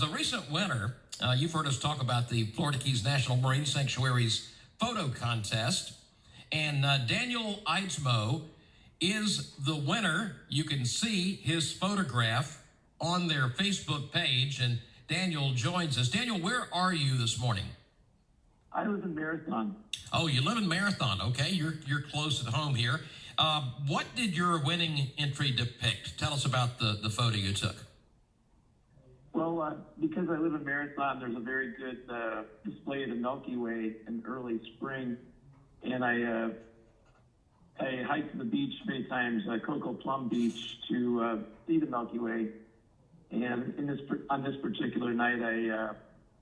The recent winner, you've heard us talk about the Florida Keys National Marine Sanctuary's photo contest, and Daniel Eidsmoe is the winner. You can see his photograph on their Facebook page, and Daniel joins us. Daniel, where are you this morning? I live in Marathon. Oh, you live in Marathon. Okay, you're close at home here. What did your winning entry depict? Tell us about the photo you took. Well, because I live in Marathon, there's a very good display of the Milky Way in early spring, and I hiked to the beach many times, Cocoa Plum Beach, to see the Milky Way. And on this particular night, I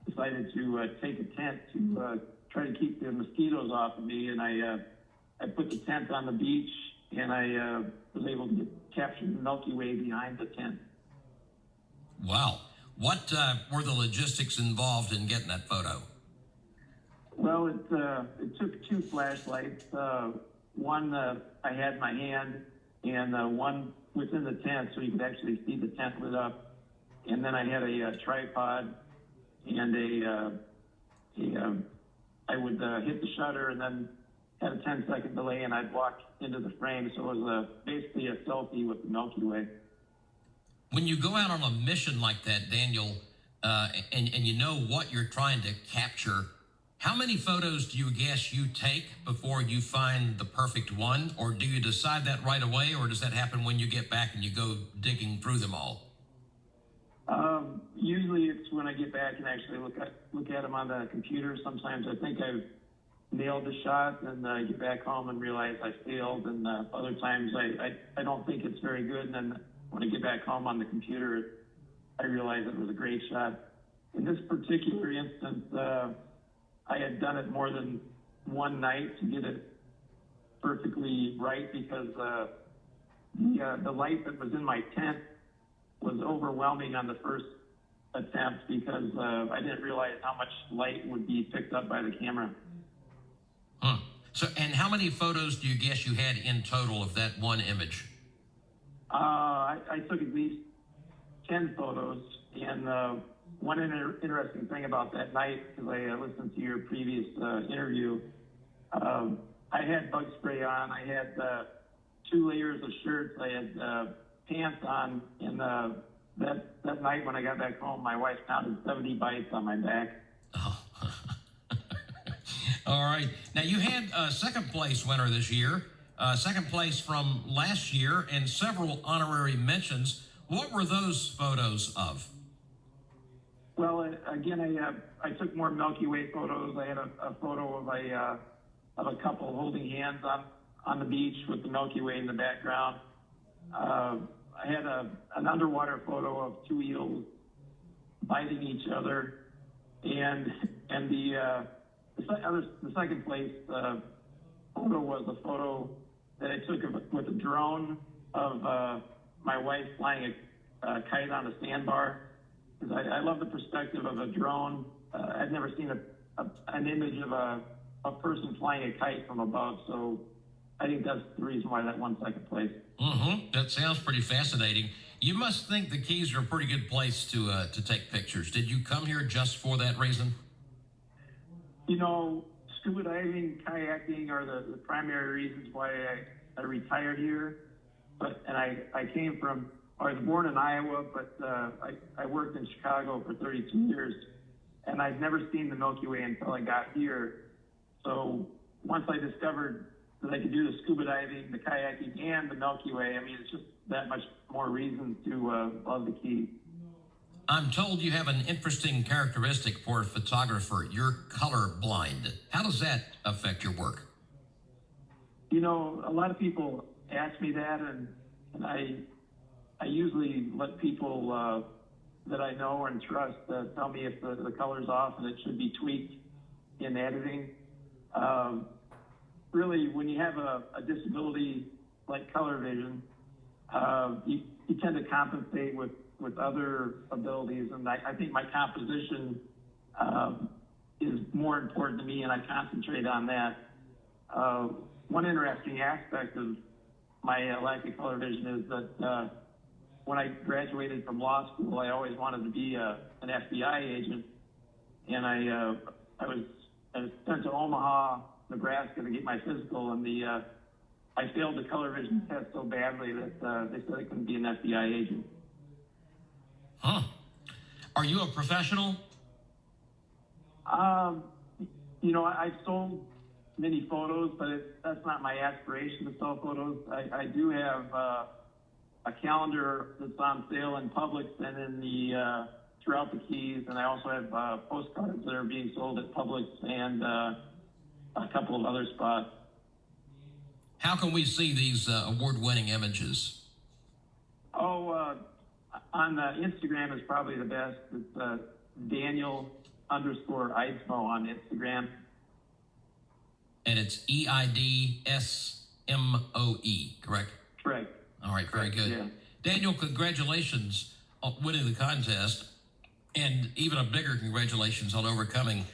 decided to take a tent to try to keep the mosquitoes off of me, and I put the tent on the beach, and I was able to capture the Milky Way behind the tent. Wow. What were the logistics involved in getting that photo? Well, it took two flashlights. One I had in my hand, and one within the tent, so you could actually see the tent lit up. And then I had a tripod, and I would hit the shutter, and then had a 10-second delay, and I'd walk into the frame. So it was basically a selfie with the Milky Way. When you go out on a mission like that, Daniel, and you know what you're trying to capture, how many photos do you guess you take before you find the perfect one? Or do you decide that right away, or does that happen when you get back and you go digging through them all? Usually it's when I get back and actually look at them on the computer. Sometimes I think I've nailed the shot, and I get back home and realize I failed. And other times I don't think it's very good, and then when I get back home on the computer, I realize it was a great shot. In this particular instance, I had done it more than one night to get it perfectly right, because the light that was in my tent was overwhelming on the first attempt, because I didn't realize how much light would be picked up by the camera. So, and how many photos do you guess you had in total of that one image? I took at least 10 photos, and one interesting thing about that night, because I listened to your previous interview, I had bug spray on, I had 2 layers of shirts, I had pants on, and that night when I got back home, my wife counted 70 bites on my back. Oh. All right. Now, you had a second place winner this year, second place from last year, and several honorary mentions. What were those photos of? Well, again, I took more Milky Way photos. I had a photo of a couple holding hands on the beach with the Milky Way in the background. I had an underwater photo of 2 eels biting each other, and the second place photo was a photo that I took with a drone of my wife flying a kite on a sandbar. Because I love the perspective of a drone. I've never seen an image of a person flying a kite from above, so I think that's the reason why that won second place. That sounds pretty fascinating. You must think the Keys are a pretty good place to take pictures. Did you come here just for that reason? You know, scuba diving, kayaking are the primary reasons why I retired here. And I was born in Iowa, but I worked in Chicago for 32 years, and I'd never seen the Milky Way until I got here. So once I discovered that I could do the scuba diving, the kayaking, and the Milky Way, I mean, it's just that much more reason to love the Keys. I'm told you have an interesting characteristic for a photographer. You're colorblind. How does that affect your work? You know, a lot of people ask me that, and I usually let people that I know and trust tell me if the color's off and it should be tweaked in editing. Really, when you have a disability like color vision, you tend to compensate with other abilities, and I think my composition is more important to me, and I concentrate on that. One interesting aspect of my lack of color vision is that when I graduated from law school, I always wanted to be an FBI agent, and I was sent to Omaha, Nebraska to get my physical, and I failed the color vision test so badly that they said I couldn't be an FBI agent. Huh. Are you a professional? You know, I've sold many photos, but that's not my aspiration to sell photos. I do have a calendar that's on sale in Publix and in the throughout the Keys, and I also have postcards that are being sold at Publix and a couple of other spots. How can we see these award-winning images? Oh, on Instagram is probably the best. It's Daniel_Eidsmoe on Instagram. And it's EIDSMOE, correct? Correct. All right, very good. Yeah. Daniel, congratulations on winning the contest, and even a bigger congratulations on overcoming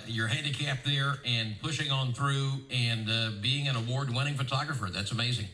your handicap there and pushing on through and being an award-winning photographer. That's amazing.